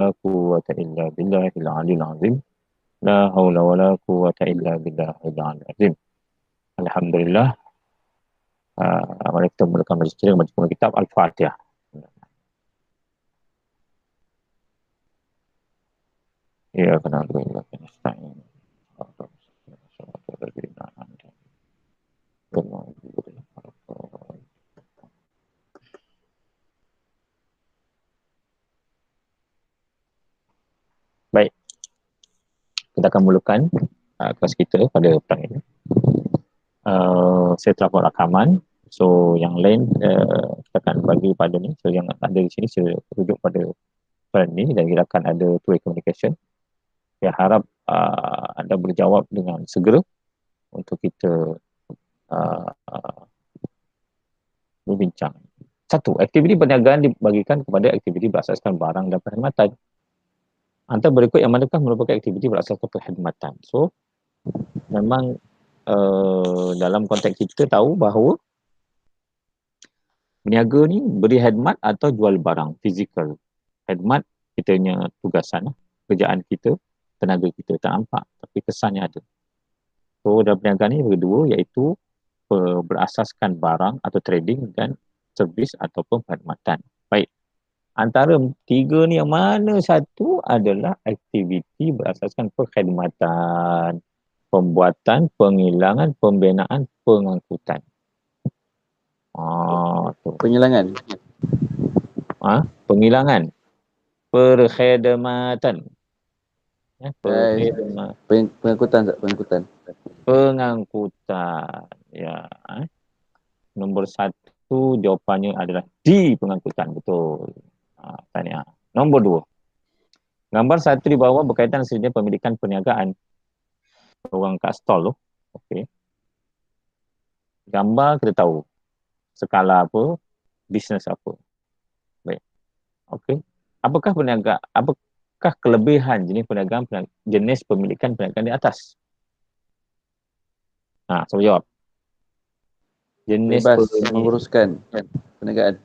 la quwwata illa billahil aliyil azim. La haula wa la quwwata illa billahil aliyil azim. Alhamdulillah. Mari kita mulakan majlis kita dengan baca kitab Al-Fatihah. Ya, kena dulu. Baik, kita akan mulakan kelas kita pada petang ini. Saya telah buat rakaman, so yang lain kita akan bagi pada ni. So yang ada di sini saya rujuk pada ni dan kita akan ada two-way communication. Saya harap anda boleh jawab dengan segera untuk kita berbincang. Satu, aktiviti perniagaan dibagikan kepada aktiviti berasaskan barang dan perkhidmatan. Antara berikut yang manakah merupakan aktiviti berasaskan perkhidmatan? So, memang dalam konteks kita tahu bahawa berniaga ni beri khidmat atau jual barang fizikal. Khidmat kitanya tugasan, kerjaan kita, tenaga kita tak nampak tapi kesannya ada. So dalam perniagaan ni berdua iaitu berasaskan barang atau trading dan servis ataupun perkhidmatan. Baik. Antara tiga ni yang mana satu adalah aktiviti berasaskan perkhidmatan, pembuatan, penghilangan, pembinaan, pengangkutan. Penghilangan. Penghilangan. Perkhidmatan. Pengangkutan. Pengangkutan. Ya. Nombor satu jawapannya adalah D, pengangkutan. Betul. Tanya. Nombor dua. Gambar satu di bawah berkaitan sejenis pemilikan perniagaan. Orang kat stall tu. Okey. Gambar kita tahu. Skala apa, bisnes apa. Baik. Okey. Apakah kelebihan jenis pemilikan perniagaan di atas? Siapa jawab? Jenis bebas menguruskan perniagaan.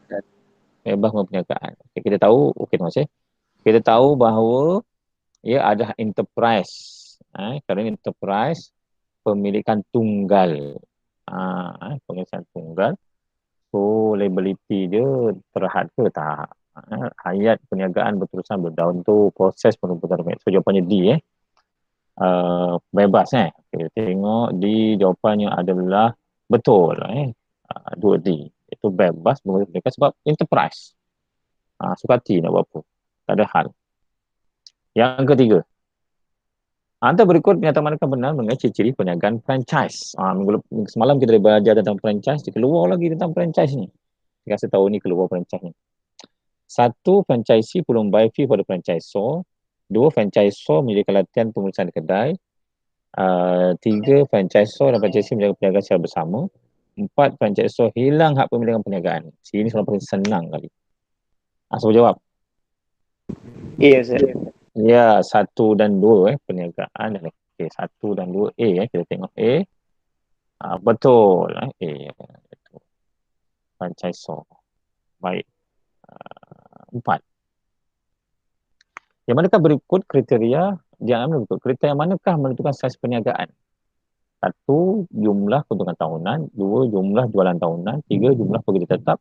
Bebas perniagaan. Okay, kita tahu, terima kasih. Kita tahu bahawa ia ada enterprise. Kerana enterprise pemilikan tunggal. Pemilikan tunggal. So, liability dia terhad ke tak? Hayat perniagaan berterusan berdaun tu proses penumpukan. So, jawapannya D. Bebas. Okay, tengok D jawapannya adalah betul. 2D. Itu bebas mereka sebab enterprise. Suka hati nak buat apa. Tak ada hal. Yang ketiga. Antara berikut pernyataan manakah benar mengenai ciri-ciri perniagaan franchise. Minggu semalam kita dah belajar tentang franchise. Dia keluar lagi tentang franchise ni. Saya rasa tahun ni keluar franchise ni. Satu, franchisee perlu membayar fee pada franchisor. Dua, franchisor menyediakan latihan pemeriksaan kedai. Tiga, franchisor dan franchisee menjaga perniagaan secara bersama. Empat, franchisor hilang hak pemilikan perniagaan. Sini soalan paling senang kali. Siapa jawab? Ya, 1 dan 2 perniagaan. Okay, 1 dan 2 A. Kita tengok A. Betul. A. Franchisor. Baik. 4. Yang manakah berikut kriteria? Kriteria manakah menentukan saiz perniagaan? 1, jumlah keuntungan tahunan. 2, jumlah jualan tahunan. 3, jumlah pekerja tetap.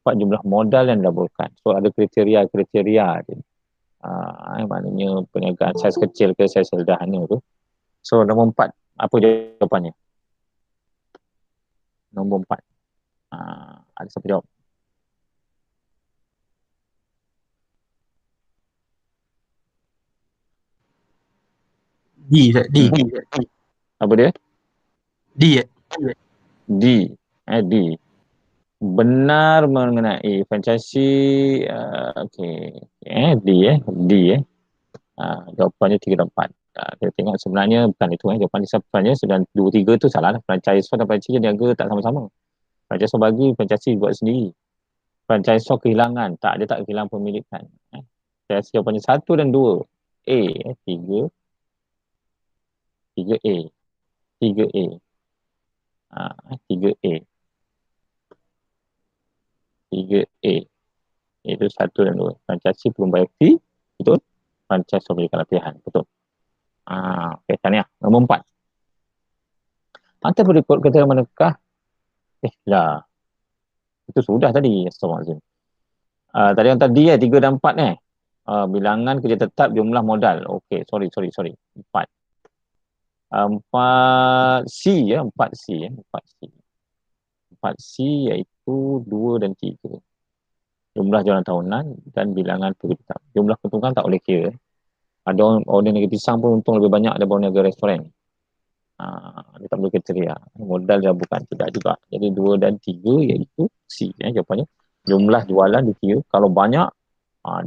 4, jumlah modal yang dilaburkan. So, ada kriteria-kriteria dia. Maknanya perniagaan saiz kecil ke saiz sederhana tu. So, nombor 4. Apa jawapannya? Nombor 4. Ada siapa jawab? D. Apa dia? D. D. Benar mengenai franchisee. D. Jawapannya 3 dan 4. Kita tengok sebenarnya bukan itu. Jawapan sebenarnya 9, 2, 3 tu salah. Franchisor dan franchisee niaga tak sama-sama. Franchisor bagi, franchisee buat sendiri. Franchisor kehilangan. Dia tak kehilangan pemilikan. Jawapannya 1 dan 2. A. 3. 3A. 3A. 3A. 3A. Itu 1 dan 2. Franchisee perlu bayar fee. Betul? Franchise memberikan latihan. Betul. Okay, tahniah. Nombor 4. Hantar berikut kata manakah? Lah. Itu sudah tadi. Astagfirullahaladzim. Tadi yang tadi 3 dan 4 bilangan kerja tetap jumlah modal. Okey, sorry. 4. 4C 4C 4C. 4C iaitu 2 dan 3. Jumlah jualan tahunan dan bilangan kerja tetap. Jumlah keuntungan tak boleh kira. Ada orang negeri pisang pun untung lebih banyak daripada orang negeri restoran. Dia tak boleh kriteria. Modal dia bukan, tidak juga. Jadi 2 dan 3 iaitu C jawapannya. Jumlah jualan dikira. Kalau banyak,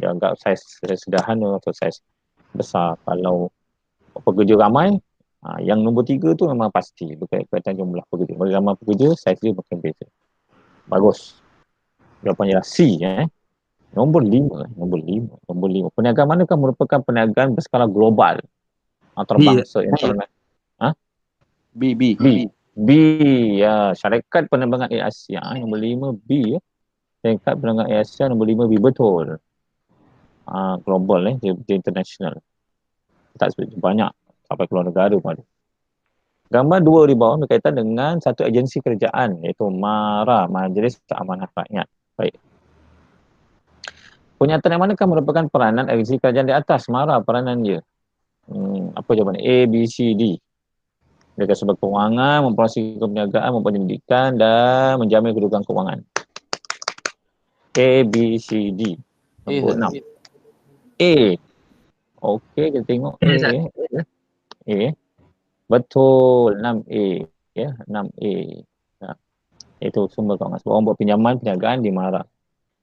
dia anggap saiz sederhana atau saiz besar. Kalau pekerja ramai, yang nombor 3 tu memang pasti berkaitan jumlah pekerja. Bila ramai pekerja, saiz dia makin beza. Bagus. Jawapannya adalah C. Nombor 5. Perniagaan manakah merupakan perniagaan berskala global antarabangsa internasional? B ya, syarikat penerbangan Air Asia nombor 5 B syarikat penerbangan Air Asia nombor 5 B betul. Global dia international. Tak banyak sampai keluar negara pun ada. Gambar 2 di bawah berkaitan dengan satu agensi kerajaan iaitu MARA, Majlis Amanah Rakyat. Baik. Pernyataan yang manakah merupakan peranan agensi kerajaan di atas? MARA peranan dia. Apa jawapan? A, B, C, D. Mereka sebab kewangan, mempromosikan perniagaan, mempendidikan dan menjamin kedudukan kewangan. A, B, C, D. Nombor 6. A. Okey, kita tengok A. Betul, 6A. Ya, 6A. Itu sumber kewangan. Sebab orang buat pinjaman perniagaan di MARA.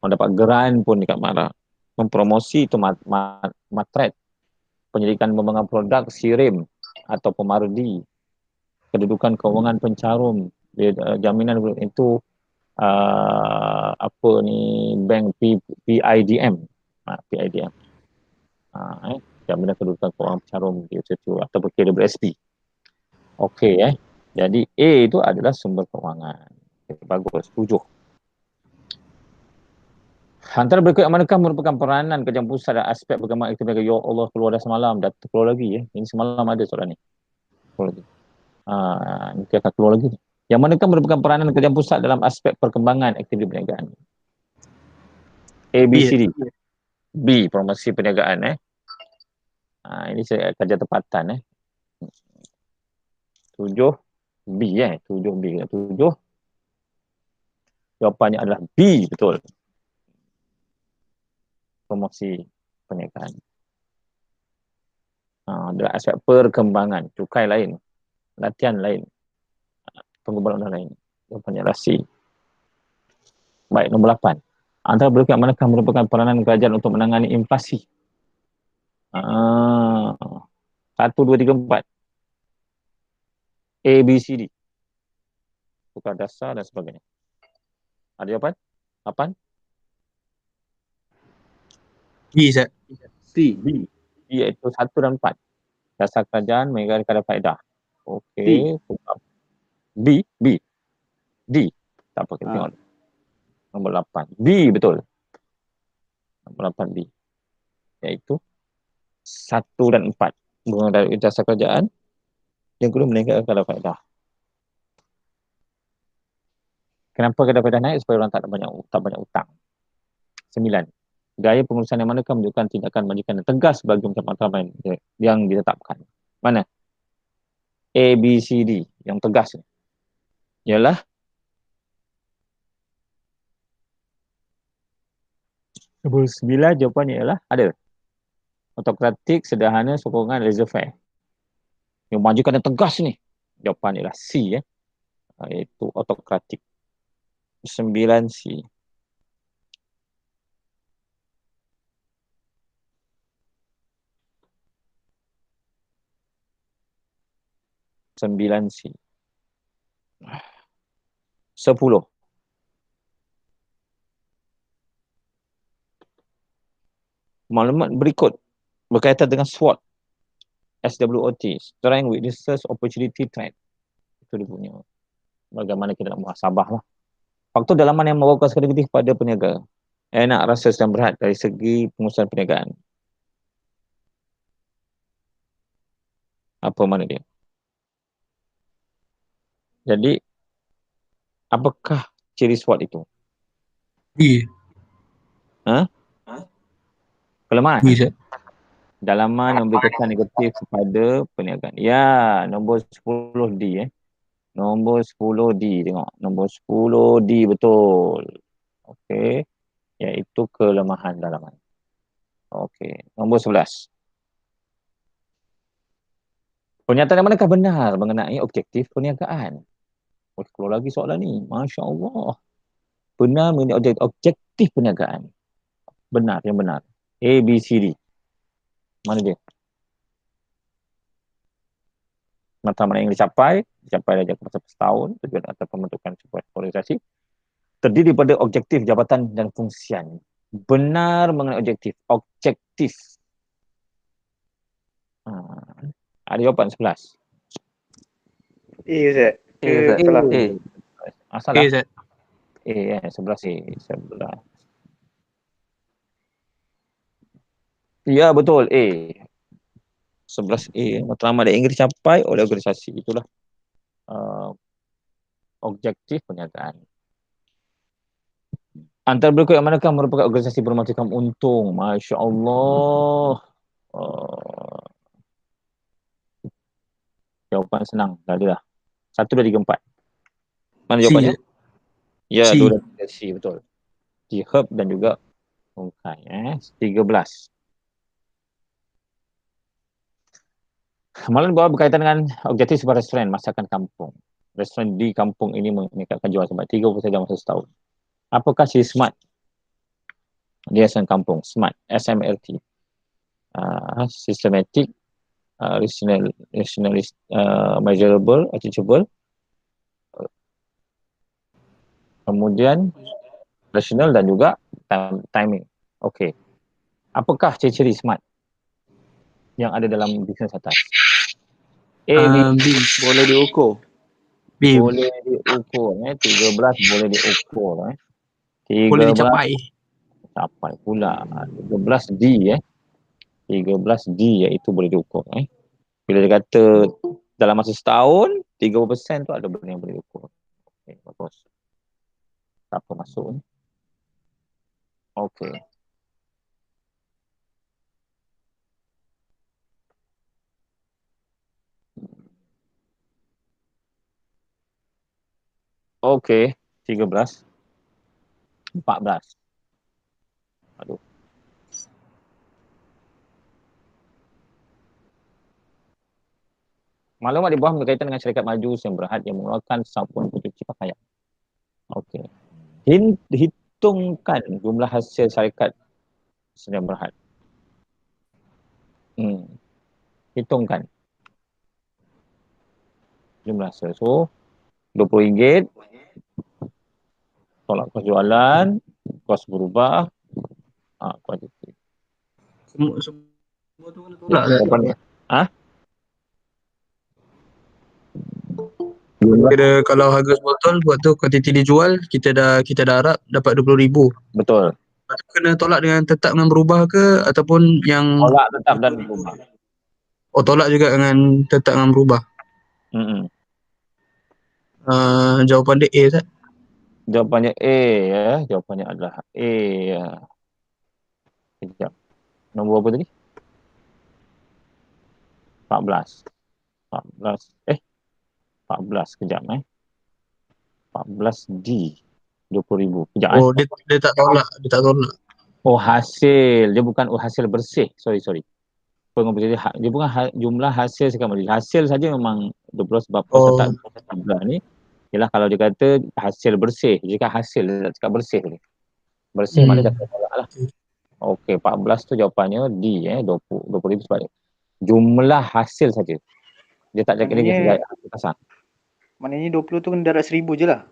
Orang dapat geran pun dekat MARA. Mempromosi itu matret. Penyelidikan pengembangan produk SIRIM atau pemardi. Kedudukan kewangan pencarum. Jaminan itu bank PIDM. PIDM. Jaminan kedudukan kewangan pencarum itu atau KWSP. Okey Jadi A itu adalah sumber kewangan. Bagus, 7. Antara berikut yang manakah merupakan peranan kerajaan pusat dan aspek perkembangan aktiviti? Ya Allah, keluar dah semalam, dah keluar lagi Ini semalam ada soalan ni. Keluar lagi. Mungkin akan keluar lagi. Yang manakah merupakan peranan kerajaan pusat dalam aspek perkembangan aktiviti perniagaan? A, B, C, D. B, promosi perniagaan ini saya kerja tempatan 7 B 7 B 7. Jawapannya adalah B, betul. Promosi perniagaan. Adalah aspek perkembangan, cukai lain, latihan lain, pengembangan lain. Jawapannya adalah C. Baik, nombor 8. Antara berikut yang manakah merupakan peranan kerajaan untuk menangani inflasi? 1, 2, 3, 4. A, B, C, D. Tukar dasar dan sebagainya. Ada jawapan? 8? B, Sir. C. B. Iaitu 1 dan 4. Dasar kerajaan mengenai kadar faedah. Okey. B. D. Tak apa, kita tengok. Nombor 8. B, betul. Nombor 8 B. Iaitu 1 dan 4. Bunga dari dasar kerajaan. Yang kedua meningkatkan kadar faedah. Kenapa kadar faedah naik? Supaya orang tak banyak hutang. 9. Gaya pengurusan yang manakah menunjukkan tindakan majikan yang tegas bagi matlamat yang ditetapkan? Mana? A, B, C, D. Yang tegas ni. Ialah nombor 9 jawapannya ialah ada. Autokratik, sederhana, sokongan, laissez-faire. Yang majikan yang tegas ni. Jawapannya ialah C. Iaitu autokratik. 9C. Sembilan C. 10. Maklumat berikut berkaitan dengan SWOT. SWOT. Strength, Weaknesses, Opportunity, Threat. Itu dia punya. Bagaimana kita nak muhasabah lah. Faktor dalaman yang membawa kos negatif pada peniaga. Enak, rasa dan berat dari segi pengurusan perniagaan. Apa mana dia? Jadi, apakah ciri SWOT itu? D. Kelemahan. D, Ustaz. Dalaman yang memberi kesan negatif kepada perniagaan. Ya, nombor 10D Nombor 10D, tengok. Nombor 10D betul. Okey. Iaitu kelemahan dalaman. Okey. Nombor 11. Pernyataan yang manakah benar mengenai objektif perniagaan? Keluar lagi soalan ni. Masya Allah. Benar mengenai objektif perniagaan. Benar, yang benar. A, B, C, D. Mana dia? Matlamat yang dicapai dah jangka masa setahun, tujuan atau pembentukan sebuah organisasi terdiri pada objektif, jabatan dan fungsian. Benar mengenai objektif. Ada jawapan 11. Ustaz. A. Salah. Salah. A, Ustaz. 11 A. 11. Ya, betul. A. 11A. Matlamat yang ingin dicapai oleh organisasi. Itulah objektif perniagaan. Antara berikut yang manakah merupakan organisasi bermacam untung? Masya Allah. Jawapan senang. Dah ada dah. 1, 2, 3, 4. Mana jawapannya? Ya, C. 2 dan 3 C. Betul. D, herb dan juga Ungkai. 13. Amalan bawah berkaitan dengan objektif sebuah restoran masakan kampung. Restoran di kampung ini meningkatkan jual sampai 30% dalam masa setahun. Apakah ciri SMART? Dia restoran kampung. SMART. SMRT. Systematic, rationalist, measurable, achievable. Kemudian rational dan juga timing. Okey. Apakah ciri-ciri SMART yang ada dalam bisnes atas? A, B, B. Boleh diukur. B. boleh diukur. 13 boleh diukur. 13 Boleh dicapai. capai pula. 13D 13D iaitu boleh diukur. Bila dia kata dalam masa setahun 30% tu ada benda yang boleh diukur. Okey, bagus. Siapa masuk ni? Okey. Okey, 13. 14. Aduh. Maklumat di bawah berkaitan dengan syarikat maju Sdn Bhd yang mengeluarkan sabun pencuci pakaian. Okey. Hitungkan jumlah hasil syarikat Sdn Bhd. Hitungkan jumlah hasil. So, RM20. Tolak kos jualan, kos berubah, kuantiti. Semua tu kena tolak tak? Kira kalau harga botol waktu kuantiti dijual, kita dah harap dapat RM20,000. Betul. Kena tolak dengan tetap dengan berubah ke ataupun yang tolak tetap dan berubah? tolak juga dengan tetap dengan berubah. Jawapan dia A, Ustaz. Jawapannya A Jawapannya adalah A Sekejap. Nombor apa tadi? 14. 14 sekejap 14D. RM20,000. Sekejap Dia tak tolak. Oh, hasil. Dia bukan hasil bersih. Sorry. Dia bukan jumlah hasil sekali. Hasil saja memang 20 sebab peserta jumlah ni ialah kalau dia kata hasil bersih. Jika hasil, dia tak cakap bersih ni. Bersih maknanya tak tolak lah. Okey, 14 tu jawapannya D 20,000 sebab jumlah hasil saja. Dia tak cakap dia hasil kasar. Maknanya 20 tu kena darat 1,000 je lah.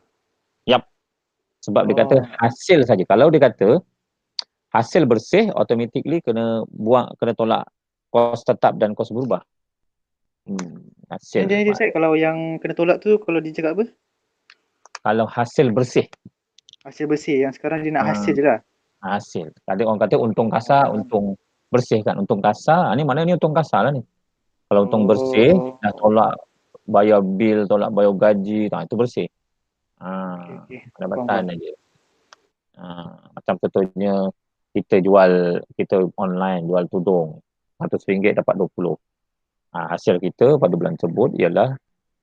Yap. Sebab dia kata hasil saja. Kalau dia kata hasil bersih, automatically kena tolak kos tetap dan kos berubah. Hasil. Jadi Ustaz, kalau yang kena tolak tu kalau dia cakap apa? Kalau hasil bersih. Hasil bersih. Yang sekarang dia nak hasil je lah. Hasil. Ada orang kata untung kasar, untung bersih kan. Untung kasar. Ni mana ni untung kasar lah ni. Kalau untung bersih, dah Oh. tolak bayar bil, tolak bayar gaji, itu bersih. Okey. Pendapatan aja. Macam contohnya kita online jual tudung, RM100 dapat 20. Hasil kita pada bulan tersebut ialah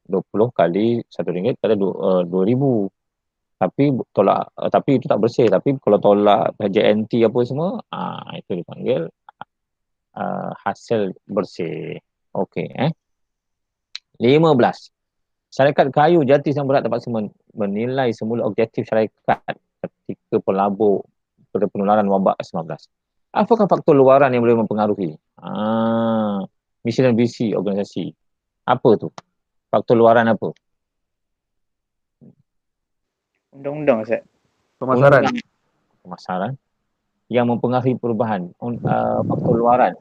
20 kali RM1 pada RM2,000. Tapi itu tak bersih. Tapi kalau tolak JNT apa semua, itu dipanggil hasil bersih. Okey, 15. Syarikat kayu jati yang berat dapat menilai semula objektif syarikat ketika pelabur pada penularan wabak 19. Apakah faktor luaran yang boleh mempengaruhi misi dan visi organisasi? Apa tu? Faktor luaran apa? Undang-undang, Ustaz. Pemasaran. Pemasaran yang mempengaruhi perubahan. Faktor luaran.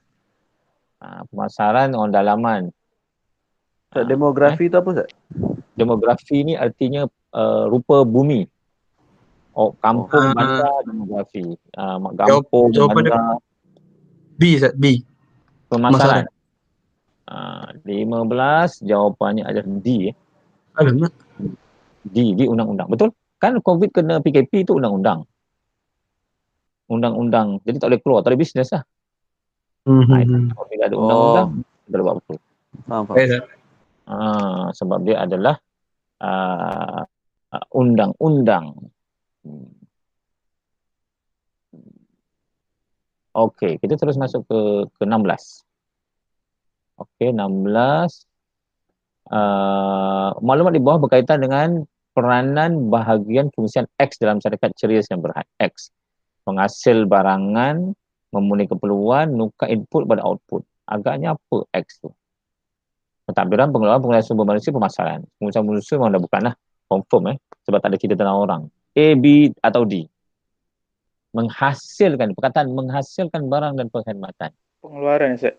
Pemasaran, orang dalaman. Demografi tu apa, Ustaz? Demografi ni artinya rupa bumi. Kampung, bandar, demografi. Kampung, Jawapan dia bandar, B, Ustaz. B. pemasaran. 15, jawapannya adalah D. Alamak. D undang-undang. Betul? Kan COVID kena PKP tu undang-undang. Undang-undang. Jadi tak boleh keluar, tak boleh bisnes lah. Bila ada undang-undang, tak boleh buat apa. Faham. Sebab dia adalah undang-undang. Okey, kita terus masuk ke 16. Okey, 16. Maklumat di bawah berkaitan dengan peranan bahagian fungsian X dalam syarikat ceria yang berhad. X, penghasil barangan, memenuhi keperluan, nukar input pada output. Agaknya apa X tu? Pentadbiran, pengelolaan, penggunaan sumber manusia, pemasaran. Pengurusan manusia memang dah bukanlah confirm sebab tak ada kita tentang orang. A, B atau D? Menghasilkan, perkataan menghasilkan barang dan perkhidmatan. Pengeluaran, Ustaz.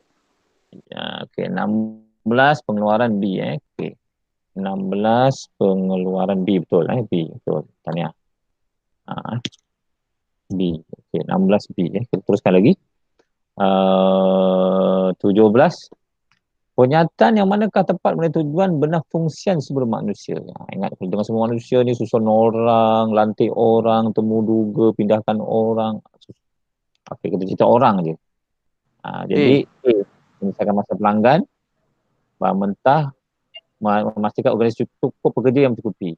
Okey, 16 pengeluaran B. Okey. 16 pengeluaran B, betul B, betul. Tahniah. B. Okey, 16 B. Kita teruskan lagi. 17. Pernyataan yang manakah tepat mengenai tujuan benar fungsian sebelum manusia. Ingat, dengan semua manusia ni susun orang, lantik orang, temu duga, pindahkan orang. Okey, kita cerita orang je. Jadi A, menyelesaikan masa pelanggan. Bahan mentah, memastikan organisasi cukup pekerja yang mencukupi.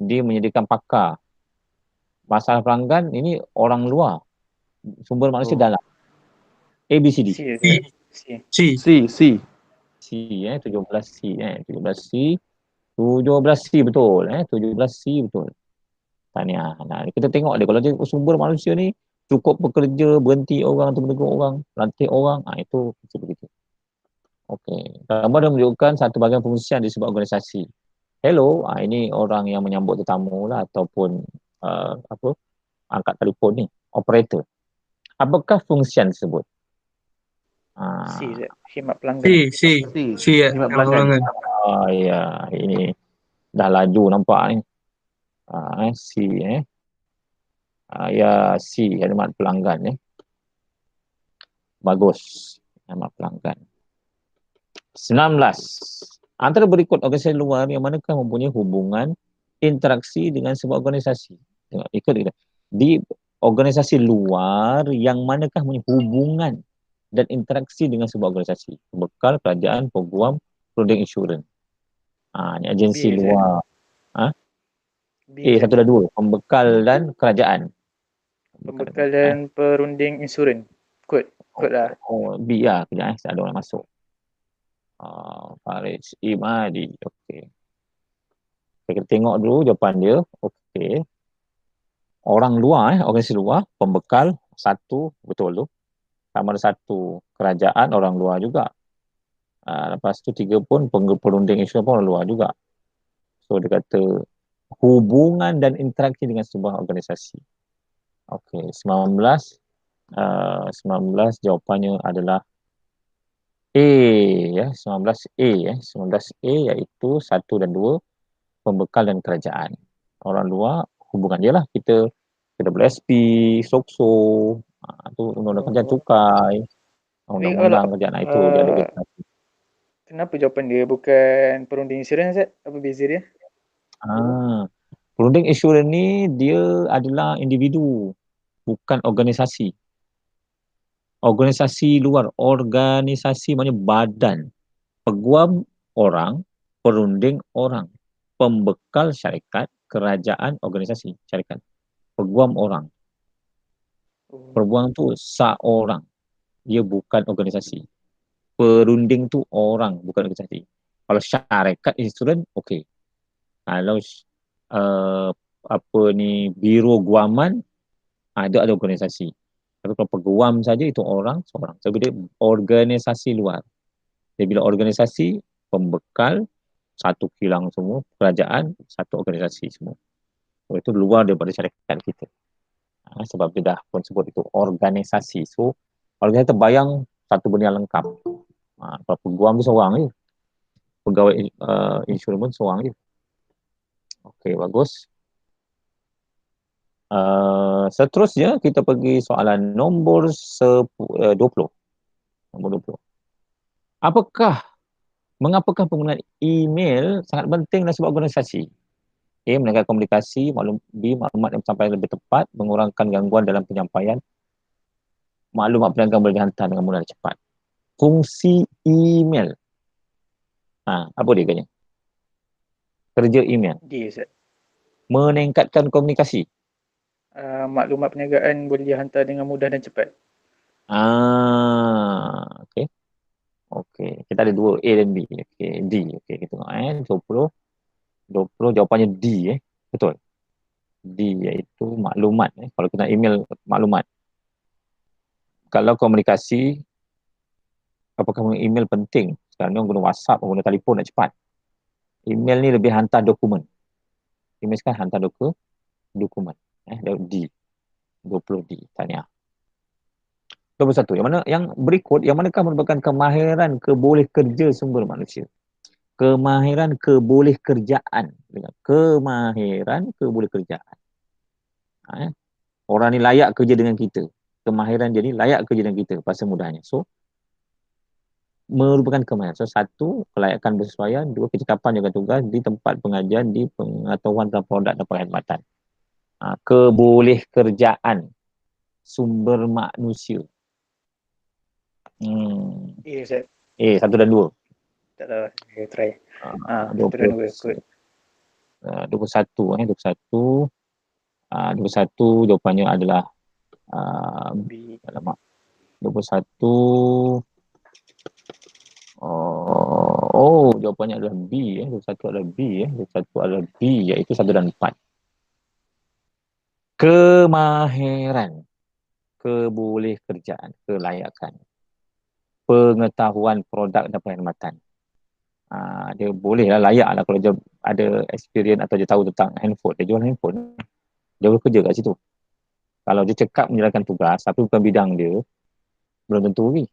Dia menyediakan pakar. Masalah pelanggan ini orang luar. Sumber manusia dalam. A, B, C, D. C. 17C. 17C betul. 17C betul. Tahniah. Kita tengok dia. Kalau dia sumber manusia ni cukup bekerja, berhenti orang, menegur orang, lantik orang. Itu begitu. Okey. Gambar dia menunjukkan satu bahagian fungsian di sebuah organisasi. Hello, ini orang yang menyambut tetamu lah ataupun angkat telefon ni, operator. Apakah fungsian tersebut? C, khidmat pelanggan. C. Khidmat pelanggan. Ya, ini dah laju nampak ni. C. Ya, C, khidmat pelanggan. Bagus, khidmat pelanggan. 19. Antara berikut organisasi luar yang manakah mempunyai hubungan interaksi dengan sebuah organisasi? Tengok, ikut. Di organisasi luar yang manakah mempunyai hubungan dan interaksi dengan sebuah organisasi? Bekal, kerajaan, peguam, perunding insurans. Ini agensi B, luar. B, 1 dan 2. Pembekal dan kerajaan. Pembekal dan perunding insurans. Kod lah. B lah. Kejap ada orang masuk. Farid Imadi. Okey. Kita tengok dulu jawapan dia. Okey. Orang luar, organisasi luar, pembekal, 1, betul tu. Sama ada 1, kerajaan, orang luar juga. Lepas tu 3 pun perunding insurans pun orang luar juga. So dia kata hubungan dan interaksi dengan sebuah organisasi. Okey, 19 jawapannya adalah A, 19A 19A iaitu 1 dan 2, pembekal dan kerajaan. Orang luar hubungan dia lah, kita WSP, SOKSO, tu undang-undang kerjaan cukai, undang-undang kerjaan itu dia ada. Kenapa jawapan dia bukan perunding insurans, Ustaz? Apa beza dia? Perunding insurans ni dia adalah individu, bukan organisasi. Organisasi luar, organisasi maknanya badan. Peguam orang, perunding orang. Pembekal syarikat, kerajaan, organisasi, syarikat. Peguam orang. Peguam tu seorang. Dia bukan organisasi. Perunding tu orang, bukan organisasi. Kalau syarikat insurans, okey. Kalau biro guaman, ada organisasi. Tapi kalau peguam saja itu orang seorang. Sebab dia organisasi luar. Jadi bila organisasi, pembekal, satu kilang semua, kerajaan, satu organisasi semua. So, itu luar daripada syarikat kita. Sebab dia dah pun sebut itu organisasi. So, organisasi terbayang satu benda yang lengkap. Kalau peguam tu seorang je. Pegawai insurans pun seorang je. Okey, bagus. Seterusnya kita pergi soalan nombor 20. Nombor 20. Mengapakah penggunaan email sangat penting dalam sebuah organisasi? A. Menegakkan komunikasi. B. Maklumat yang sampai lebih tepat, mengurangkan gangguan dalam penyampaian. Maklumat perniagaan boleh dihantar dengan mudah dan cepat. Fungsi email. Apa dia katanya? Kerja email. D, Ustaz. Meningkatkan komunikasi. Maklumat perniagaan boleh dihantar dengan mudah dan cepat. Okey. Okey, kita ada dua, A dan B. Okey, D. Okey, kita tengok 20 jawapannya D Betul. D iaitu maklumat Kalau kita nak email maklumat. Kalau komunikasi, apakah email penting? Sekarang ni orang guna WhatsApp, orang guna telefon nak cepat. Email ni lebih hantar dokumen. Email sekarang hantar dokumen. D. 20D. Tahniah. 21. Yang berikut, yang manakah merupakan kemahiran keboleh kerja sumber manusia? Kemahiran keboleh kerjaan. Kemahiran keboleh kerjaan. Orang ni layak kerja dengan kita. Kemahiran dia ni layak kerja dengan kita. Bahasa mudahnya. So, merupakan kemahiran. So, 1, kelayakan bersesuaian. 2, kecekapan jaga tugas di tempat pengajian, di pengetahuan tentang produk dan perkhidmatan. Keboleh kerjaan sumber manusia. Ustaz. 1 dan 2. Tak tahu. Saya try. 21. 21 jawapannya adalah B. 21. Jawapannya adalah B. 21 adalah B. 21 adalah B, iaitu 1 dan 4. Kemahiran, keboleh kerjaan, kelayakan, pengetahuan produk dan perkhidmatan. Dia bolehlah layak lah kalau dia ada experience atau dia tahu tentang handphone. Dia jual handphone. Dia boleh kerja kat situ. Kalau dia cekap menjalankan tugas tapi bukan bidang dia, belum tentu lagi.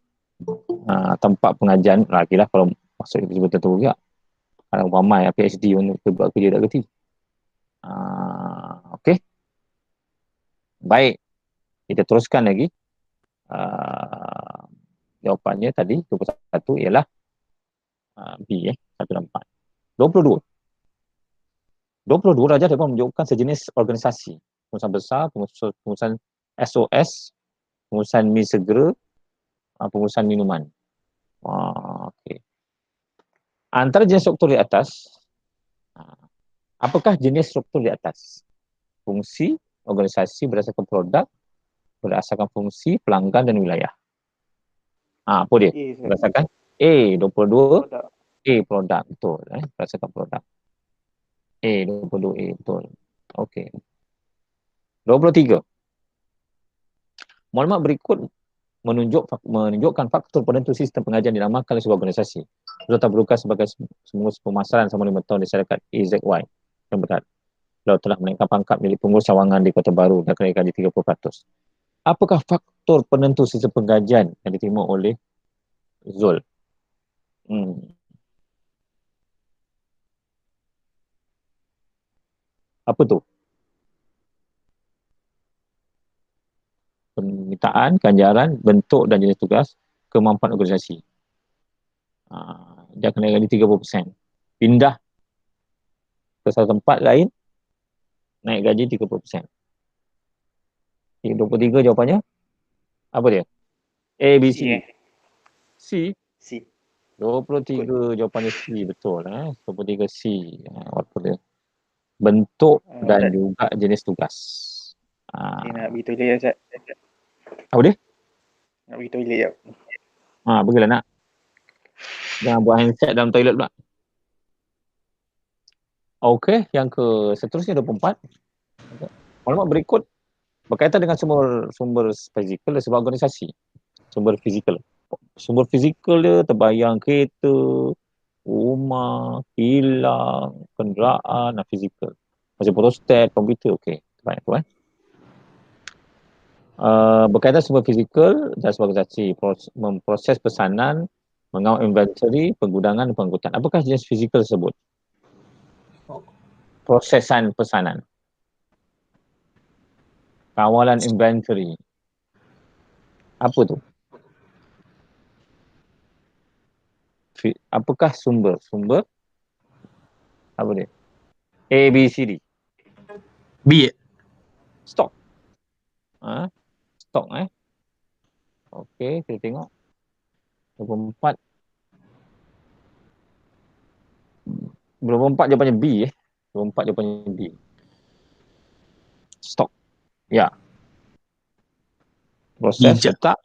Tempat pengajian lagi lah kalau masuk itu belum tentu juga. Kalau ramai PhD untuk buat kerja tak kerti. Okey. Baik. Kita teruskan lagi. Jawapannya tadi 21 ialah B 1 dan 4. 22. Raja dapat menunjukkan sejenis organisasi. Pengurusan besar, pengurusan SOS, pengurusan mi segera, pengurusan minuman. Okey. Antara jenis struktur di atas, apakah jenis struktur di atas? Fungsi, organisasi berdasarkan produk, berdasarkan fungsi, pelanggan dan wilayah. Apa dia? Berdasarkan A, 22. Produk. A, produk. Betul. Berdasarkan produk. A, 22 A. Betul. Okey. 23. Maklumat berikut menunjukkan faktor penentu sistem pengajian dinamakan oleh sebuah organisasi. Serta berukas sebagai semua pemasaran selama 5 tahun di syarikat AZY yang berat. Lalu telah menaikkan pangkat milik pengurus cawangan di Kota Baru dan kenaikan di 30%. Apakah faktor penentu sistem pengajian yang diterima oleh Zul? Apa tu? Permintaan, ganjaran, bentuk dan jenis tugas, kemampuan organisasi. Dia kena gaji 30%. Pindah ke satu tempat lain, naik gaji 30%. 23 jawapannya. Apa dia? A, B, C. C. C. 23 jawapannya C, betul. 23 C. Apa dia? Bentuk dan juga jenis tugas. Dia nak pergi toilet Ustaz. Apa dia? Nak pergi toilet jap. Pergilah nak. Jangan buat handset dalam toilet pula. Okey, yang ke seterusnya 24. Maklumat berikut berkaitan dengan sumber fizikal dan sebuah organisasi. Sumber fizikal. Sumber fizikal dia terbayang kereta, rumah, kilang, kenderaan dan fizikal. Macam protostat, komputer, okey. Terbayang tu berkaitan sumber fizikal dan sebuah organisasi, memproses pesanan, mengawal inventory, penggunaan dan pengangkutan. Apakah jenis fizikal tersebut? Prosesan pesanan. Kawalan inventory. Apa tu? Apakah sumber? Sumber apa dia? A, B, C, D. B. Stok. Stok Okey, kita tengok. 24. 24 jawapannya B 24 jawapannya B. Stok. Ya. Proses Bijak. letak.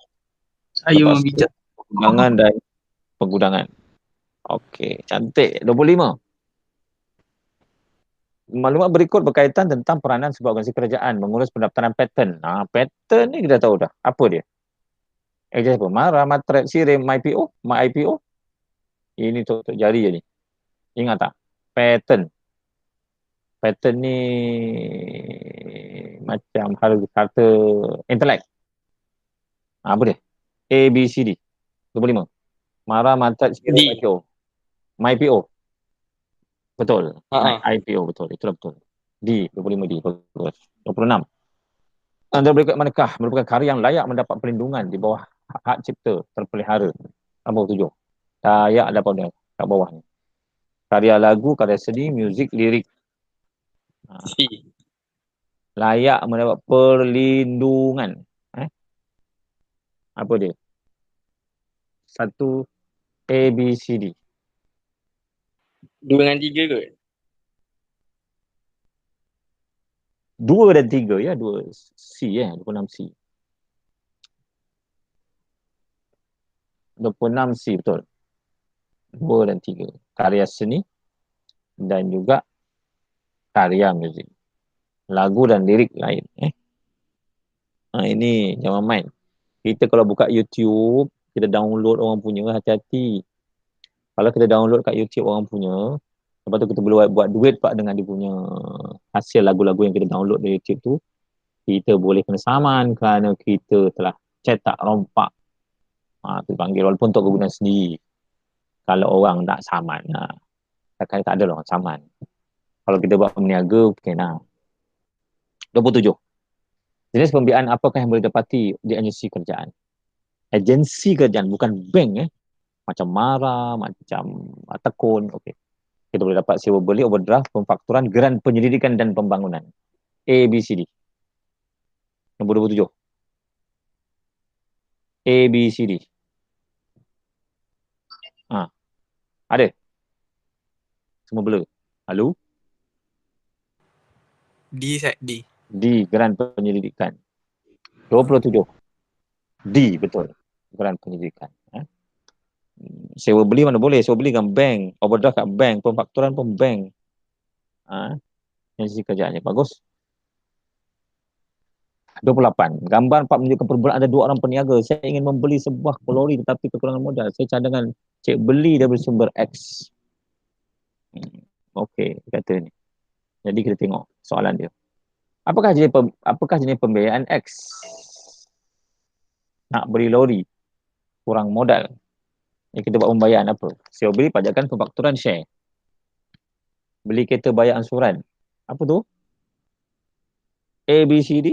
Saya memang bijak. Pengurangan dan penggunaan. Okey, cantik. 25. Maklumat berikut berkaitan tentang peranan sebuah organisasi kerajaan mengurus pendaftaran paten. Paten ni kita tahu dah. Apa dia? Example, Mara, Matret, Sirim, MyPO, MyIPO. Ini untuk jari je ni. Ingat tak? Paten. Paten ni macam harta intelek. Apa dia? A, B, C, D. 25. Mara, Matret, Sirim, MyPO. MyPO. Betul. IPO betul. Itulah betul. D, 25 D. Bagus. 26. Antara berikut manakah merupakan karya yang layak mendapat perlindungan di bawah hak cipta terpelihara? Nombor 7. Layak dapat dia kat bawah ni. Karya lagu, karya seni, muzik, lirik. Layak mendapat perlindungan. Apa dia? 1 A, B, C, D. 2 dengan 3 kot? 2 dan 3 ya. 2 C 26 C. 26 C betul. 2 dan 3. Karya seni dan juga karya muzik. Lagu dan lirik lain. Ini jangan main. Kita kalau buka YouTube, kita download orang punya, hati-hati. Kalau kita download kat YouTube orang punya, lepas tu kita boleh buat duit pak dengan dia punya hasil lagu-lagu yang kita download dari YouTube tu, kita boleh kena saman kerana kita telah cetak rompak. Itu panggil walaupun untuk kegunaan sendiri. Kalau orang tak saman, tak ada orang saman. Kalau kita buat meniaga, mungkin 27. Jenis pembiayaan apakah yang boleh dapati di agensi kerajaan? Agensi kerajaan, bukan bank macam Mara, macam Tekun. Okey. Kita boleh dapat sewa beli, overdraft, pemfakturan, geran penyelidikan dan pembangunan. A, B, C, D. Nombor 27. A, B, C, D. Ada? Semua blur. Halo? D, Ustaz. D. D, geran penyelidikan. 27. D, betul. Geran penyelidikan. Sewa beli mana boleh? Sewa beli dengan bank. Overdraft kat bank. Pemfakturan pun bank. Yang sisi kerjaannya. Bagus. 28. Gambar 4 menunjukkan perbualan ada 2 orang peniaga. Saya ingin membeli sebuah lori tetapi kekurangan modal. Saya cadangan cek beli dari sumber X. Okey, kata ni. Jadi kita tengok soalan dia. Apakah jenis pembiayaan X? Nak beli lori, kurang modal. Yang kita buat pembayaran apa? Sewa beli, pajakan, pemfakturan, share. Beli kereta, bayar ansuran. Apa tu? A, B, C, D.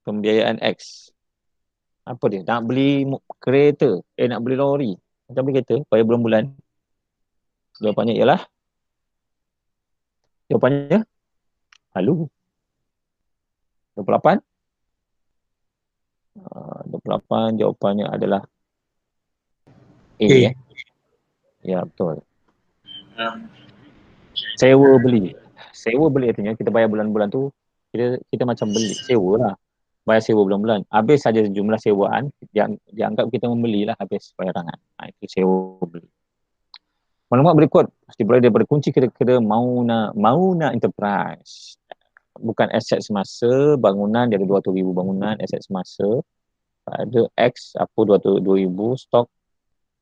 Pembiayaan X. Apa dia? Nak beli kereta. Nak beli lori. Macam beli kereta, bayar bulan-bulan. Jawapannya ialah? Jawapannya? Halu. 28? 28 jawapannya adalah A. A. Ya, betul. Sewa beli. Sewa beli artinya kita bayar bulan-bulan tu, kita macam beli, sewa lah. Bayar sewa bulan-bulan. Habis saja jumlah sewaan, dianggap kita membelilah habis bayaran. Itu sewa beli. Maklumat berikut dimulai daripada kunci kira-kira Mauna Enterprise. Bukan aset semasa, bangunan, dia ada 200,000 bangunan, aset semasa. Ada X, apa 200,000, stok,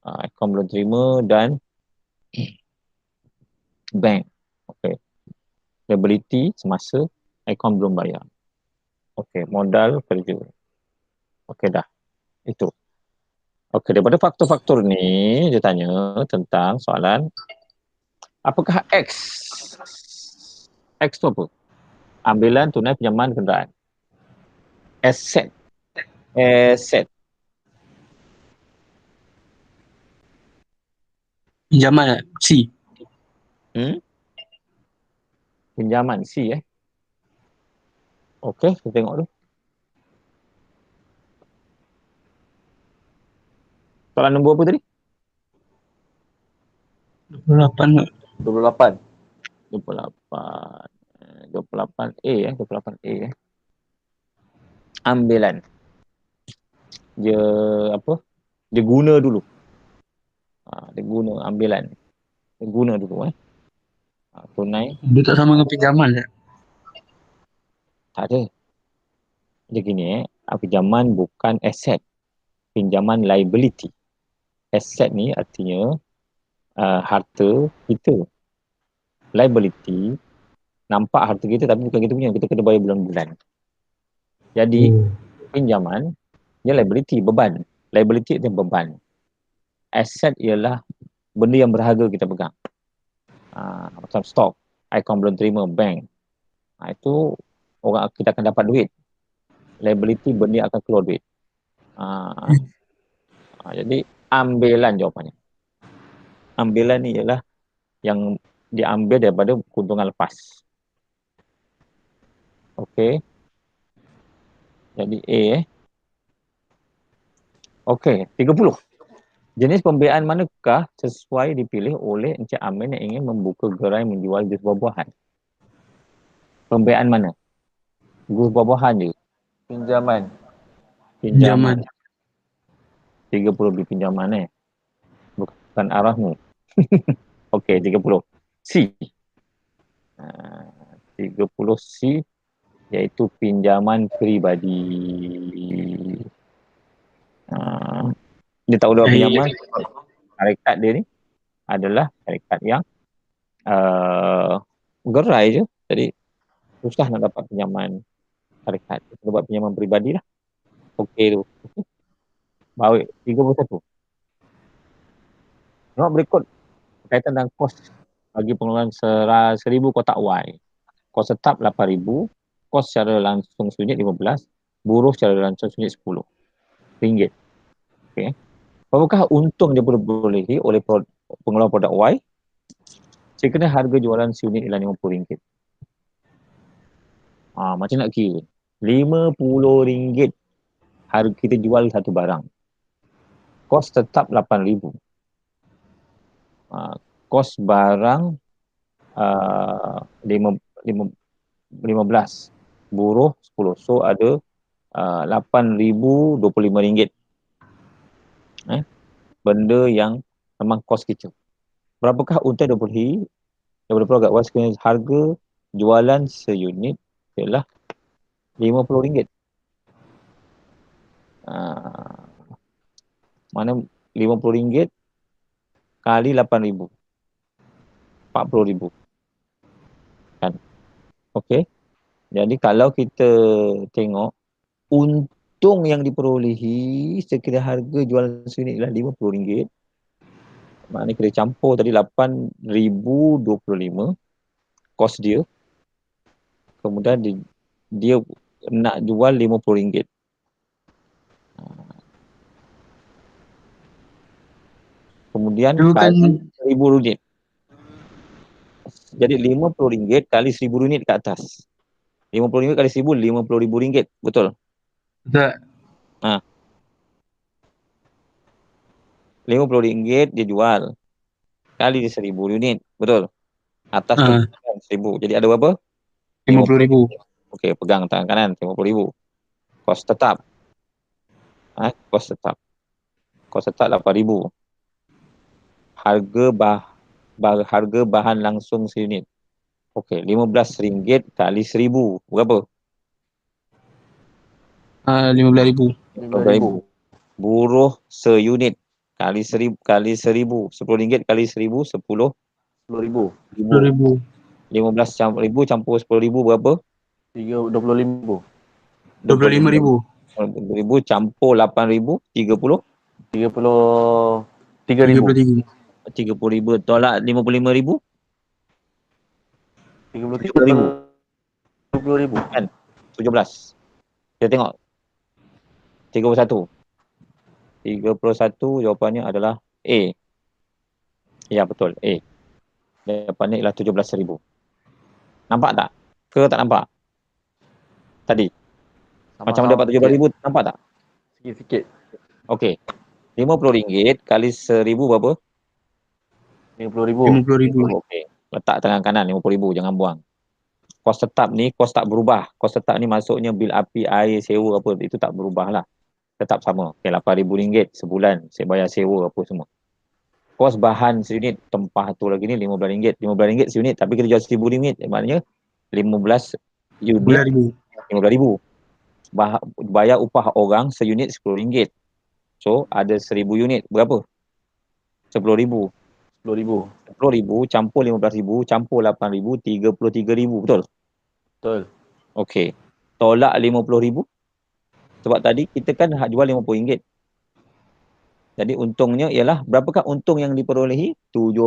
account belum terima dan bank. Okay. Liability semasa, account belum bayar. Okay, modal kerja. Okay dah. Itu. Okay, daripada faktor-faktor ni, dia tanya tentang soalan, apakah X? X tu apa? Ambilan tunai pinjaman kenderaan. Asset. Asset. Pinjaman C. Pinjaman C Okey, kita tengok dulu. Soalan nombor apa tadi? 28. 28. 28A 28A Ambilan. Dia apa? Dia guna dulu. Dia guna ambilan. Dia guna dulu tunai. Dia tak sama dengan pinjaman je. Tak ada. Dia gini pinjaman bukan aset. Pinjaman liability. Aset ni artinya harta kita. Liability nampak harta kita tapi bukan kita punya, kita kena bayar bulan-bulan. Jadi pinjaman dia liability, beban. Liability dia beban. Aset ialah benda yang berharga kita pegang. Macam stok, account belum terima, bank. Itu orang kita akan dapat duit. Liability benda yang akan keluar duit. Jadi ambilan jawapannya. Ambilan ni ialah yang diambil daripada keuntungan lepas. Okey. Jadi A Okey, 30. Jenis pembiayaan manakah sesuai dipilih oleh Encik Amin yang ingin membuka gerai menjual jus buah-buahan? Pembiayaan mana? Jus buah-buahan je. Pinjaman. 30 lebih pinjaman bukan arahmu. Okey, 30. C. 30 C iaitu pinjaman peribadi. Dia tahu dah pinjaman. Syarikat dia ni adalah syarikat yang gerai je. Jadi susah nak dapat pinjaman syarikat. Kita buat pinjaman peribadi lah. Okey tu. Baik, 31. Nomor berikut berkaitan dengan kos bagi pengeluaran 1,000 kotak Y. Kos tetap 8,000, kos secara langsung RM15, buruh secara langsung RM10. Okey. Apakah untung dia diperolehi oleh pengeluar produk Y? Sekiranya harga jualan seunit ialah RM50. Macam nak kira. RM50 harga kita jual satu barang. Kos tetap 8,000. Kos barang 15. Buruh 10. So ada RM8,025. Benda yang memang kos kita. Berapakah untung diperolehi daripada produk Y sekiranya harga jualan seunit ialah RM50? Mana RM50 kali 8,000. RM40,000. Kan? Okey. Jadi kalau kita tengok untung yang diperolehi sekiranya harga jualan seunit ialah RM50. Maknanya kita campur tadi 8,025 kos dia. Kemudian dia nak jual RM50. Kemudian Dulu kan kali 1,000 unit. Jadi RM50 kali 1,000 unit ke atas. RM50 kali 1,000, RM50,000. Betul? tak Ha. RM50 dia jual. Kali 1,000 unit. Betul? Atas tu ah, 1,000. Jadi ada berapa? 50,000. Okey, pegang tangan kanan. RM50,000. Kos tetap. Kos tetap. Kos tetap RM8,000. Harga bahan langsung seunit. Okey, RM15 kali 1,000. Berapa? 15,000. RM15,000. Buruh seunit kali 1,000 kali 1,000. RM10 kali 1,000, RM10,000. RM10,000. 10,000. 15,000 campur RM10,000 berapa? RM25,000. 25,000. RM20,000 campur RM8,000, RM30,000. RM33,000. 33. RM30,000 tolak RM55,000. RM70,000. RM70,000. Kan? 17. Kita tengok. 31. 31 jawapannya adalah A. Ya, betul. A. Jawapannya ialah RM17,000. Nampak tak? Ke tak nampak? Tadi. Macam Sama-sama dapat RM17,000, nampak tak? sikit-sikit. Okey. RM50 kali 1,000 berapa? RM50,000. 50,000. Okey. Letak tangan kanan RM50,000, jangan buang. Kos tetap ni, kos tak berubah. Kos tetap ni masuknya bil api, air, sewa apa, itu tak berubah lah. Tetap sama. Okey, RM8,000 sebulan. Saya bayar sewa apa semua. Kos bahan seunit, tempah tu lagi ni RM15. RM15 seunit, tapi kita jual RM1,000. Maknanya 15 unit 10,000. RM15,000. Bayar upah orang seunit RM10. So, ada 1,000 unit. Berapa? RM10,000. RM10,000. RM10,000 campur RM15,000 campur RM8,000, RM33,000. Betul? Betul. Okey. Tolak RM50,000. Sebab tadi kita kan jual RM50. Jadi untungnya ialah, berapakah untung yang diperolehi? 17.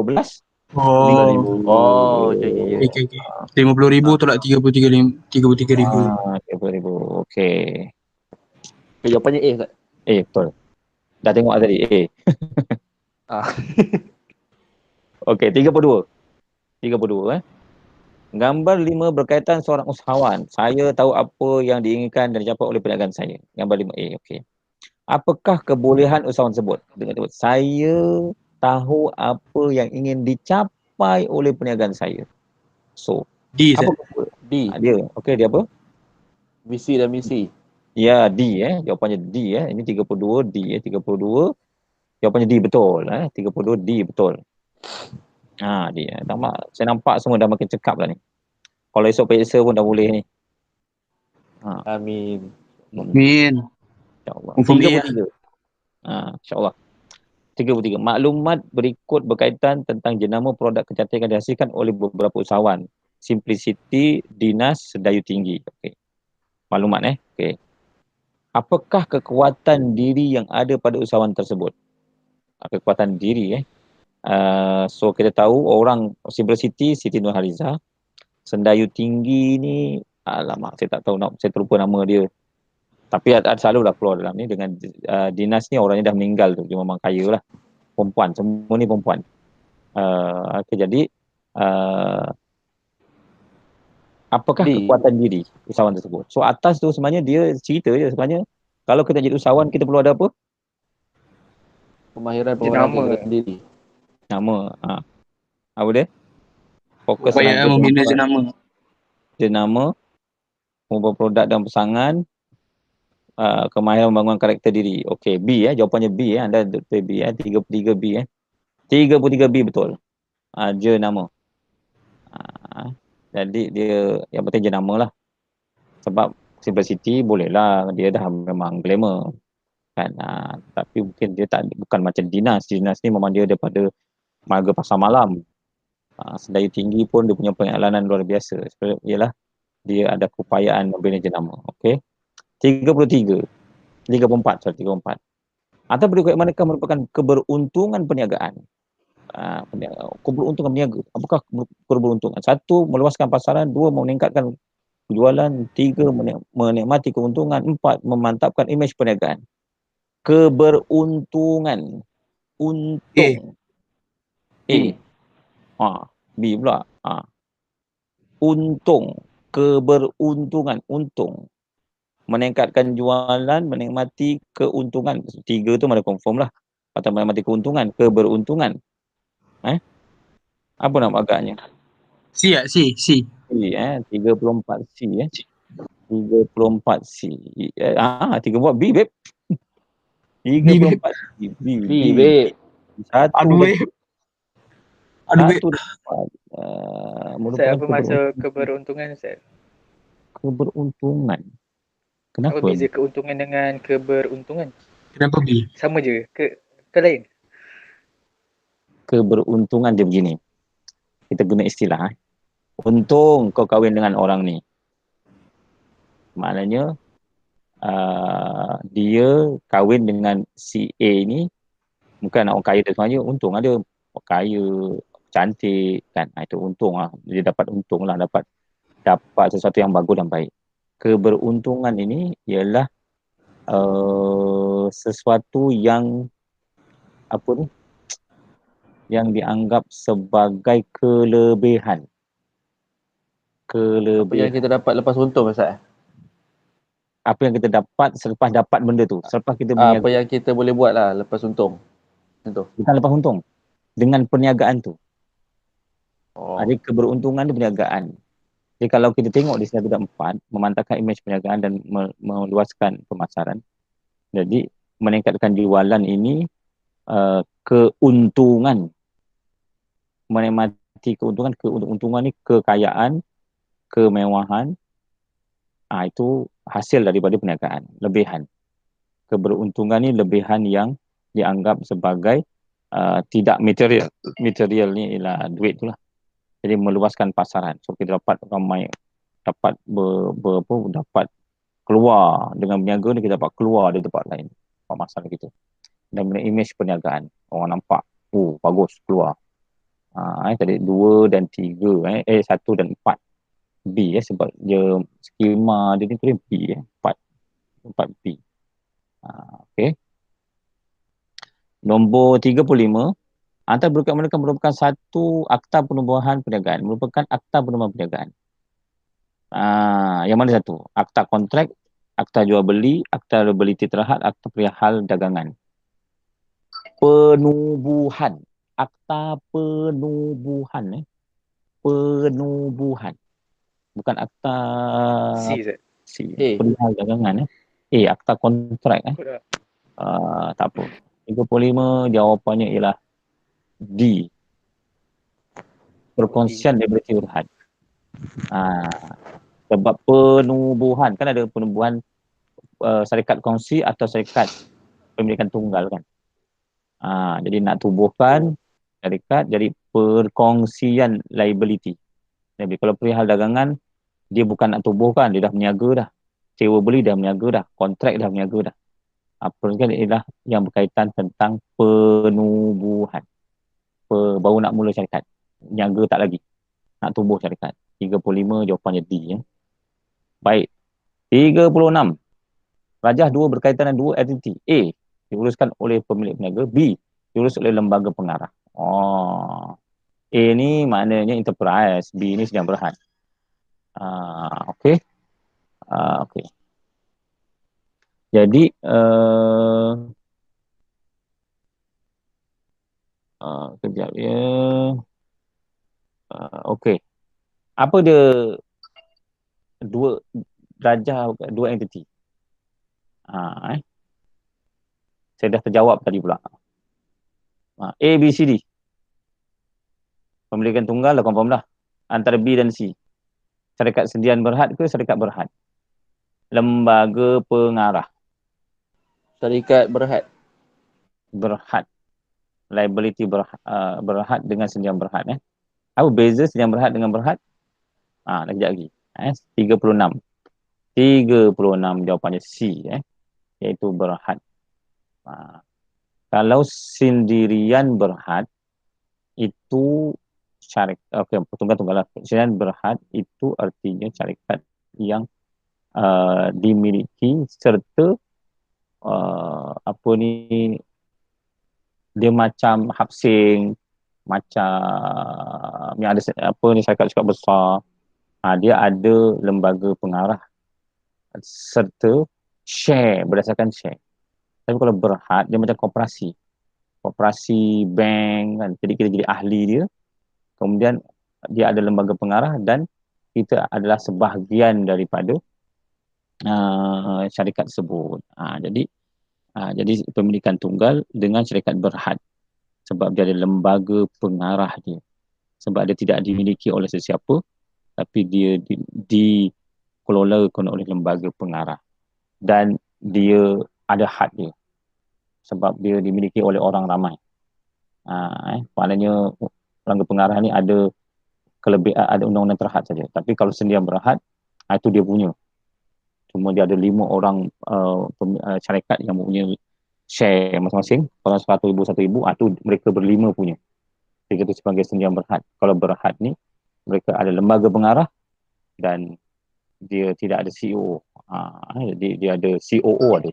Oh. Oh, okey. Okey. 50,000 tolak 33,000. RM30,000. Okey. Okay, jawapannya A, Ustaz. Betul. Dah tengok tadi. Ah. Okey, 32. 32 Gambar 5 berkaitan seorang usahawan. Saya tahu apa yang diinginkan dan dicapai oleh perniagaan saya. Gambar 5A. Okey. Apakah kebolehan usahawan tersebut? Saya tahu apa yang ingin dicapai oleh perniagaan saya. So, D, apa Ustaz. D. dia? Okey, dia apa? Visi dan misi. Ya, D jawapannya D Ini 32 D 32. Jawapannya D betul 32 D betul. D. Saya nampak semua dah makin cekap dah ni. Kalau esok periksa pun dah boleh ni. Amin. Min. InsyaAllah. Confirm A 33. InsyaAllah. 33. Maklumat berikut berkaitan tentang jenama produk kecantikan dihasilkan oleh beberapa usahawan. Simplicity, Dinas, Sedayu Tinggi. Okey. Maklumat Okey. Apakah kekuatan diri yang ada pada usahawan tersebut? Kekuatan diri So kita tahu orang Simplicity, Siti Nurhaliza. Sedayu Tinggi ni, alamak saya tak tahu, saya terlupa nama dia. Tapi ada selalulah keluar dalam ni dengan Dinas ni, orangnya dah meninggal tu, dia memang kaya lah. Perempuan, semua ni perempuan. Okay, jadi apakah D. kekuatan diri usahawan tersebut? So atas tu sebenarnya dia cerita je sebenarnya. Kalau kita jadi usahawan, kita perlu ada apa? Pemahiran Jenama. kegunaan diri. Nama. Apa dia? Fokus Upaya membina jenama. jenama, membuat produk dan pasangan, kemahiran membangun karakter diri. Okey, B jawapannya B anda Dr. B 33 B 33 B betul. Jenama. Jadi dia yang penting jenama lah. Sebab Simplicity bolehlah dia dah memang glamour kan. Tapi mungkin dia bukan macam Dinas. Dinas ni memang dia daripada marga pasar malam. Sedayu Tinggi pun dia punya pengalaman luar biasa. Ialah dia ada keupayaan membina jenama. Okey. 34. Atau berikut manakah merupakan keberuntungan perniagaan? Keberuntungan berniaga. Apakah keberuntungan? 1, meluaskan pasaran. 2, meningkatkan penjualan. 3, menikmati keuntungan. 4, memantapkan imej perniagaan. Keberuntungan untung. A. B pula. Untung, keberuntungan, untung. Meningkatkan jualan, menikmati keuntungan. 3 tu mana confirm lah. Atau menikmati keuntungan, keberuntungan. Apa nama agaknya? C tak? C. C, 34 C 34 C. 34 B, babe. B, babe. 34 C. B, B, babe. Satu Aduh, dan babe. Aduh, babe. satu dan empat. Ustaz, Merupakan apa maksud keberuntungan, Ustaz? keberuntungan. Apa Kenapa? beza keuntungan dengan keberuntungan? Kenapa B? Sama je ke lain? Keberuntungan dia begini. Kita guna istilah. Untung kau kahwin dengan orang ni. Maknanya dia kahwin dengan si A ni, bukan orang kaya dia sebenarnya, untung ada orang kaya, cantik kan. Itu untung lah. Dia dapat untung lah, dapat sesuatu yang bagus dan baik. Keberuntungan ini ialah sesuatu yang yang dianggap sebagai kelebihan. Apa yang kita dapat lepas untung, Ustaz? Apa yang kita dapat selepas dapat benda tu, selepas kita Apa yang kita boleh buat lah lepas untung. Macam tu. bukan lepas untung, dengan perniagaan tu. Oh. Jadi keberuntungan tu perniagaan. Jadi kalau kita tengok di 1.4, memantapkan imej perniagaan dan meluaskan pemasaran. Jadi meningkatkan jualan ini keuntungan. Menikmati keuntungan ni kekayaan, kemewahan. Itu hasil daripada perniagaan, lebihan. Keberuntungan ni lebihan yang dianggap sebagai tidak material. Material ni ialah duit tu lah. Jadi meluaskan pasaran. So kita dapat ramai, dapat dapat keluar dengan berniaga ni, kita dapat keluar dari tempat lain, pemasaran kita. Dan imej perniagaan, orang nampak, bagus keluar. Tadi 2 dan 3, 1 dan 4. B sebab dia skema dia ni tu B 4 B. Okey. Nombor 35, antara berkat mereka merupakan satu akta penubuhan perniagaan, merupakan akta penubuhan perniagaan. Yang mana satu? Akta kontrak, akta jual beli, akta liability terhad, akta perihal dagangan. Penubuhan, akta penubuhan, penubuhan. Bukan akta perihal dagangan. Akta kontrak. Tak apa. 35 jawapannya ialah D. Perkongsian liability terhad. Sebab penubuhan, kan ada penubuhan syarikat kongsi atau syarikat pemilikan tunggal kan. Jadi nak tubuhkan syarikat jadi perkongsian liability. Jadi kalau perihal dagangan, dia bukan nak tubuhkan, dia dah berniaga dah. Sewa beli dah berniaga dah, kontrak dah berniaga dah. Perkongsian ialah yang berkaitan tentang penubuhan. Baru nak mula syarikat. Berniaga tak lagi. Nak tubuh syarikat. 35 jawapannya D. Baik. 36. Rajah 2 berkaitan dengan 2 entiti. A, diuruskan oleh pemilik peniaga. B, diurus oleh lembaga pengarah. A ni maknanya enterprise. B ni sedang berhad. Okey. Okey. Jadi kejap ya. Okey. Apa dia dua rajah, 2 entiti? Saya dah terjawab tadi pula. A, B, C, D. Pemilikan tunggal dah confirm dah. Antara B dan C. Syarikat sediaan berhad ke syarikat berhad? Lembaga pengarah. Syarikat berhad. Berhad. Liability berhad dengan sediaan berhad. Apa beza sediaan berhad dengan berhad? Dah kejap lagi. 36. 36 jawapannya C. Iaitu berhad. Kalau sendirian berhad itu syarikat, tunggal-tunggal lah. Sendirian berhad itu artinya syarikat yang dimiliki serta Dia macam Hapsing, macam yang ada apa ni, syarikat-syarikat besar. Dia ada lembaga pengarah serta share, berdasarkan share. Tapi kalau Berhad, dia macam koperasi. Koperasi bank kan. Jadi kita jadi ahli dia. Kemudian dia ada lembaga pengarah dan kita adalah sebahagian daripada syarikat tersebut. Jadi pemilikan tunggal dengan syarikat Berhad sebab dia ada lembaga pengarah dia. Sebab dia tidak dimiliki oleh sesiapa, tapi dia dikelolakan oleh lembaga pengarah. Dan dia ada had dia. Sebab dia dimiliki oleh orang ramai. Maknanya lembaga pengarah ni ada ada undang-undang terhad saja. Tapi kalau Sendian Berhad, itu dia punya. Cuma dia ada 5 orang syarikat yang mempunyai share masing-masing. Kalau 100,000, 1,000, tu mereka berlima punya. Jadi itu sebagai Sendian Berhad. Kalau Berhad ni, mereka ada lembaga pengarah dan dia tidak ada CEO. Jadi dia ada COO ada.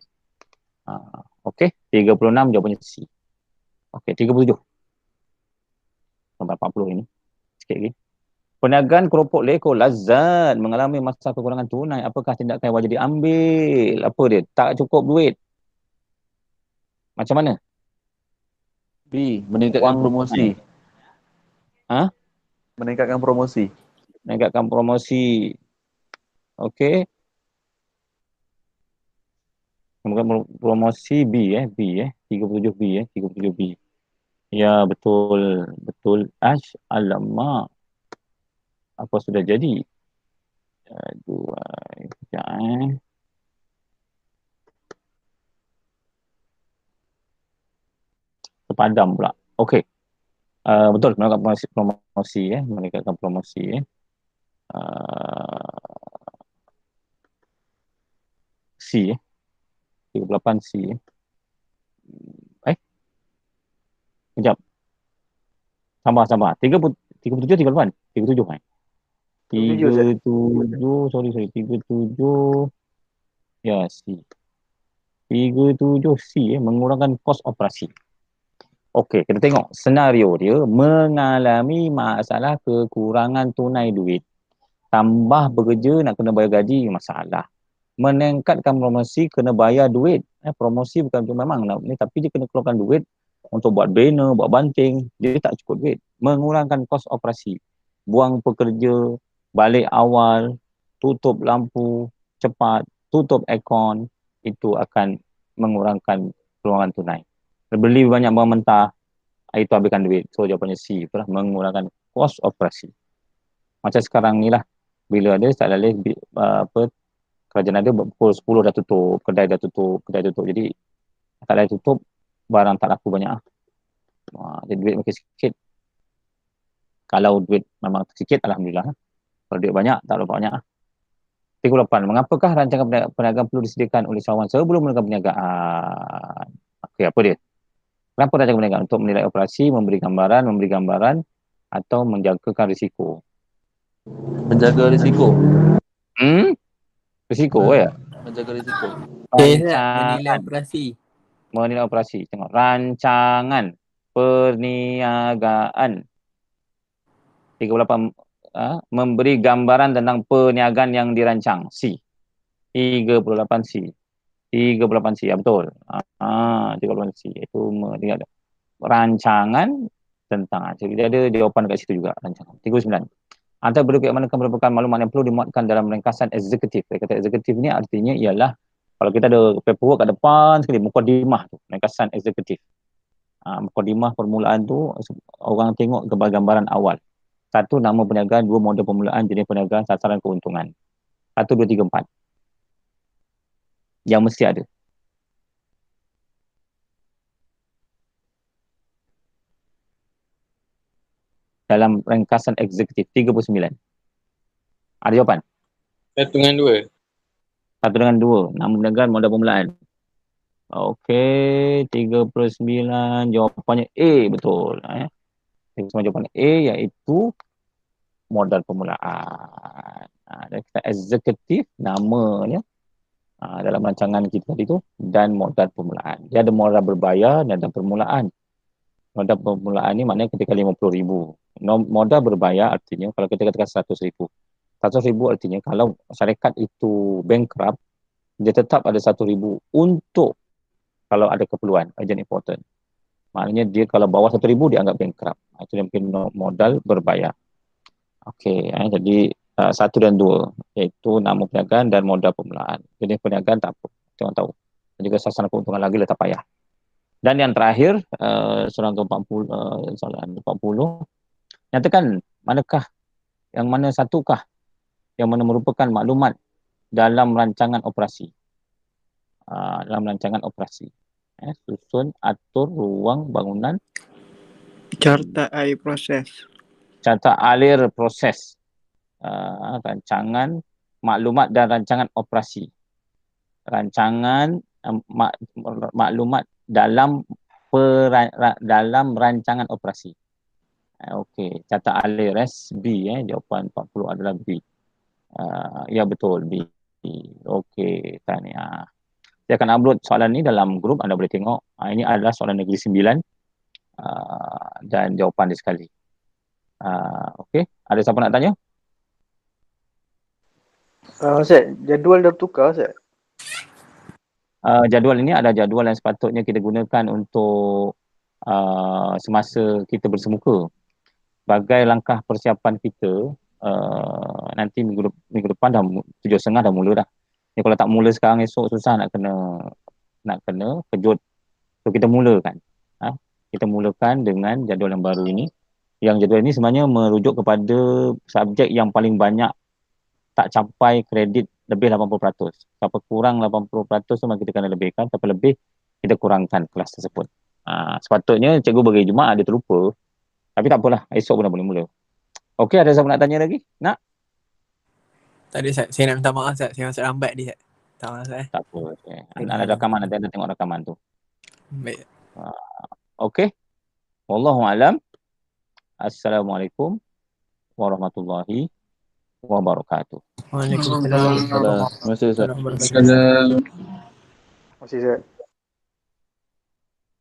Okey, 36 jawapannya C. Okey, 37. Sampai 40 ini. Sikit lagi. Perniagaan keropok lekor lazat mengalami masa kekurangan tunai. Apakah tindakan yang wajib diambil? Apa dia? Tak cukup duit. Macam mana? B. Meningkatkan Wang promosi. tunai. Meningkatkan promosi. Meningkatkan promosi. Okey. Meningkatkan promosi B. B 37B 37B. Ya, betul. Betul. Alamak. Apa sudah jadi? Aduh, sekejap terpadam pula. Okey. Betul, meningkatkan promosi meningkatkan promosi C 38 C Sekejap. Sabar. 37 38. 37 37, sorry. 37 ya C. 37 C mengurangkan kos operasi. Okey, kita tengok senario dia mengalami masalah kekurangan tunai duit. Tambah bekerja nak kena bayar gaji, masalah. Meningkatkan promosi kena bayar duit. Promosi bukan tu memang nak ni, tapi dia kena keluarkan duit untuk buat banner, buat banting. Dia tak cukup duit. Mengurangkan kos operasi. Buang pekerja, balik awal, tutup lampu cepat, tutup aircon, itu akan mengurangkan keluaran tunai. Beli banyak barang mentah, itu habiskan duit. So jawapannya C, itulah mengurangkan kos operasi. Macam sekarang ni lah, bila ada tak lalih kerajaan ada pukul 10 dah tutup, kedai dah tutup. Jadi tak lalih tutup, barang tak laku banyak. Jadi duit makin sikit. Kalau duit memang sikit, alhamdulillah. Kalau duit banyak, tak lupa banyak. 38. Mengapakah rancangan perniagaan perlu disediakan oleh usahawan sebelum melakukan perniagaan? Okey, apa dia? Kenapa rancangan perniagaan? Untuk menilai operasi, memberi gambaran, atau menjagakan risiko? Menjaga risiko. Risiko ya? Menjaga risiko. Menilai operasi. Menilai operasi. Tengok. Rancangan perniagaan. 38. Memberi gambaran tentang perniagaan yang dirancang. C. 38 C. 38 C. Ya, betul. 38 C. Itu melihat rancangan tentang. Jadi dia ada jawapan kat situ juga. Rancangan. 39. Antara berbagai manakah merupakan maklumat yang perlu dimuatkan dalam ringkasan eksekutif. Kata eksekutif ni artinya ialah kalau kita ada paperwork kat depan sekali, mukadimah tu, ringkasan eksekutif. Mukadimah permulaan tu orang tengok gambaran awal. 1, nama perniagaan. 2, model permulaan, jenis perniagaan, sasaran keuntungan. 1, 2, 3, 4. Yang mesti ada. Dalam ringkasan eksekutif 39. Ada jawapan? 1 dengan 2. 1 dengan 2. Nama perniagaan, modal permulaan. Okey, 39. Jawapannya A, betul. Semua jawapan A iaitu modal permulaan. Dan kita eksekutif namanya dalam rancangan kita tadi tu, dan modal permulaan. Dia ada modal berbayar dan ada permulaan. Modal permulaan ni maknanya ketika 50,000. Modal berbayar artinya kalau kita katakan 100,000. 100,000 artinya kalau syarikat itu bankrupt, dia tetap ada 1,000 untuk kalau ada keperluan, urgent important. Maknanya dia kalau bawah 1,000 dia anggap bankrupt. Itu dia mungkin modal berbayar. Okey, jadi 1 dan 2 iaitu nama perniagaan dan modal permulaan. Jadi perniagaan tak apa, kita orang tahu. Dan juga sasaran keuntungan lagi tak payah. Dan yang terakhir, soalan ke-40, soalan 40, nyatakan yang mana satukah yang mana merupakan maklumat dalam rancangan operasi. Dalam rancangan operasi. Susun, atur, ruang, bangunan. Carta air proses. Carta alir proses. Rancangan, maklumat dan rancangan operasi. Rancangan, maklumat dalam rancangan operasi. Okey, carta alir B. Jawapan 40 adalah B. Ya betul, B. Okey, tahniah. Saya akan upload soalan ni dalam grup, anda boleh tengok. Ini adalah soalan negeri 9 dan jawapan dia sekali. Okey, ada siapa nak tanya? Ustaz, jadual dah bertukar Ustaz. Jadual ini adalah jadual yang sepatutnya kita gunakan untuk semasa kita bersemuka. Sebagai langkah persiapan kita, nanti minggu depan dah 7.30 dah mula dah. Ni kalau tak mula sekarang, esok susah nak kena kejut. So kita mulakan. Kita mulakan dengan jadual yang baru ini. Yang jadual ini sebenarnya merujuk kepada subjek yang paling banyak tak capai kredit lebih 80%. Siapa kurang 80% tu memang kita kena lebihkan. Siapa lebih, kita kurangkan kelas tersebut. Sepatutnya cikgu bagi Jumaat dia terlupa. Tapi tak apalah, esok pun dah boleh mula. Okey, ada siapa nak tanya lagi? Nak? Tak ada, Ustaz. Saya nak minta maaf, Ustaz. Saya masuk lambat ni, Ustaz. Tak maaf, Ustaz. Tak apa. Okay. Ada rakaman, nanti anda tengok rakaman tu. Baik. Okey. Wallahualam. Assalamualaikum warahmatullahi wabarakatuh. Waalaikumsalam. Terima kasih Ustaz. Warahmatullahi wabarakatuh. Terima kasih Ustaz.